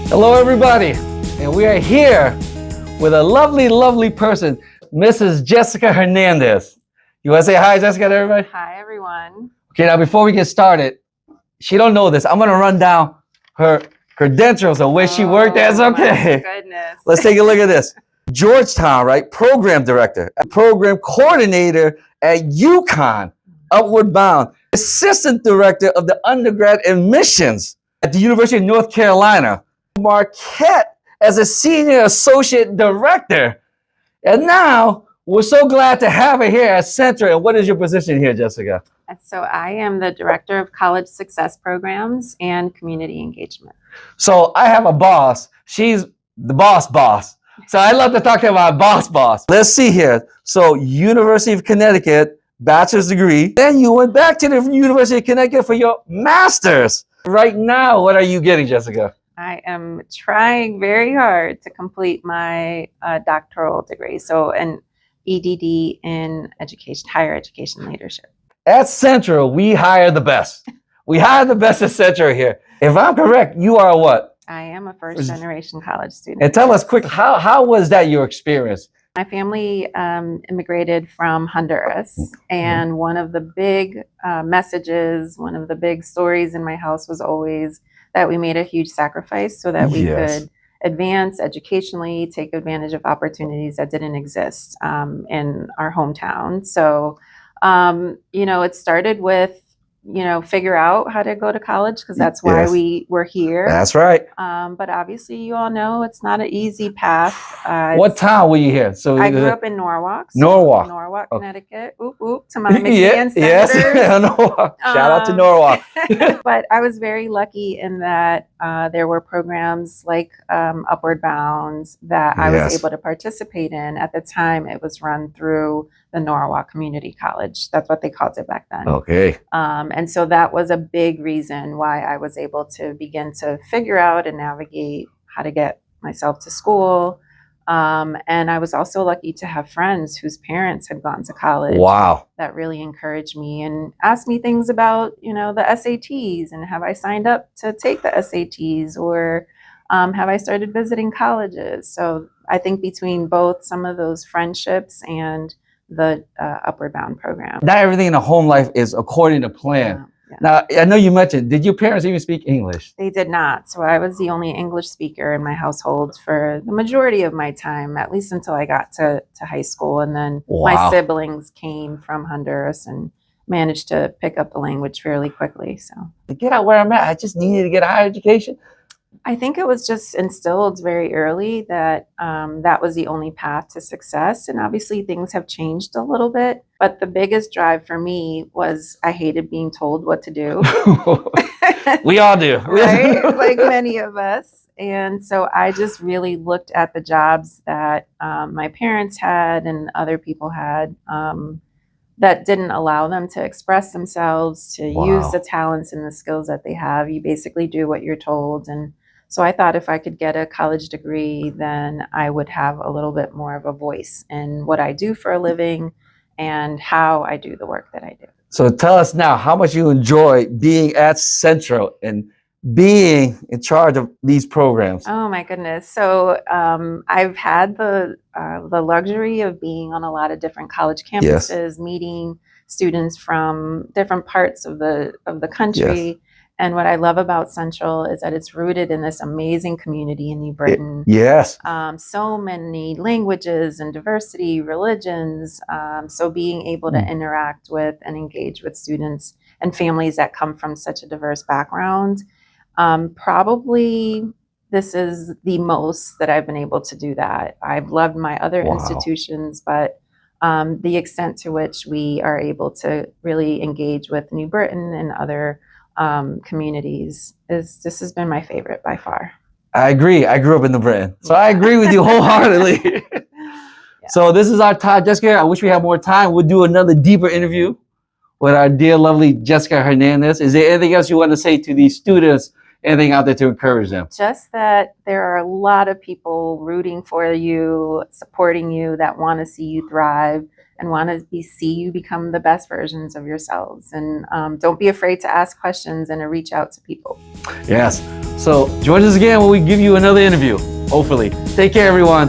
Hello, everybody, and we are here with a lovely, lovely person, Mrs. Jessica Hernandez. You want to say hi, Jessica, to everybody? Hi, everyone. Okay, now before we get started, she don't know this. I'm going to run down her credentials of where she worked as. Okay. My goodness. Let's take a look at this. Georgetown, right? Program director, program coordinator at UConn, Upward Bound, assistant director of the undergrad admissions at the University of North Carolina, Marquette as a senior associate director. And now we're so glad to have her here at Central. And what is your position here, Jessica? So I am the director of college success programs and community engagement. So I have a boss. She's the boss. So I love to talk to my boss. Let's see here. So University of Connecticut, bachelor's degree. Then you went back to the University of Connecticut for your master's. Right now, what are you getting, Jessica? I am trying very hard to complete my doctoral degree. So an EDD in education, higher education leadership. At Central, we hire the best. We hire the best at Central here. If I'm correct, you are what? I am a first generation college student. And tell us quickly, how was that your experience? My family immigrated from Honduras, and one of the big messages, one of the big stories in my house was always that we made a huge sacrifice so that we could advance educationally, take advantage of opportunities that didn't exist in our hometown. So, it started with, figure out how to go to college, because that's why we were here. That's right. But obviously, you all know it's not an easy path. What town were you here? So I grew up in Norwalk. Norwalk, Connecticut. Oop, oop, to my Michigan senators. Yes, Norwalk. Shout out to Norwalk. But I was very lucky in that there were programs like Upward Bound that I was able to participate in. At the time, it was run through the Norwalk Community College. That's what they called it back then. Okay. And so that was a big reason why I was able to begin to figure out and navigate how to get myself to school. And I was also lucky to have friends whose parents had gone to college. Wow. That really encouraged me and asked me things about, the SATs, and have I signed up to take the SATs, or have I started visiting colleges? So I think between both some of those friendships and the Upward Bound program. Not everything in a home life is according to plan. Yeah. Now, I know you mentioned, did your parents even speak English? They did not. So I was the only English speaker in my household for the majority of my time, at least until I got to high school. And then my siblings came from Honduras and managed to pick up the language fairly quickly. So to get out where I'm at, I just needed to get a higher education. I think it was just instilled very early that that was the only path to success. And obviously things have changed a little bit. But the biggest drive for me was I hated being told what to do. We all do. Right? Like many of us. And so I just really looked at the jobs that my parents had and other people had that didn't allow them to express themselves, to use the talents and the skills that they have. You basically do what you're told. And so I thought if I could get a college degree, then I would have a little bit more of a voice in what I do for a living and how I do the work that I do. So tell us now how much you enjoy being at Central and being in charge of these programs. Oh my goodness. So I've had the luxury of being on a lot of different college campuses, meeting students from different parts of the country. And what I love about Central is that it's rooted in this amazing community in New Britain. So many languages and diversity, religions. So being able to interact with and engage with students and families that come from such a diverse background. Probably this is the most that I've been able to do that. I've loved my other institutions, but the extent to which we are able to really engage with New Britain and other communities this has been my favorite by far. I agree. I grew up in New Britain, so I agree with you wholeheartedly. So this is our time, Jessica. I wish we had more time. We'll do another deeper interview with our dear, lovely Jessica Hernandez. Is there anything else you want to say to these students? Anything out there to encourage them? Just that there are a lot of people rooting for you, supporting you, that want to see you thrive and want to see you become the best versions of yourselves. And don't be afraid to ask questions and to reach out to people. Yes. So join us again when we give you another interview, hopefully. Take care, everyone.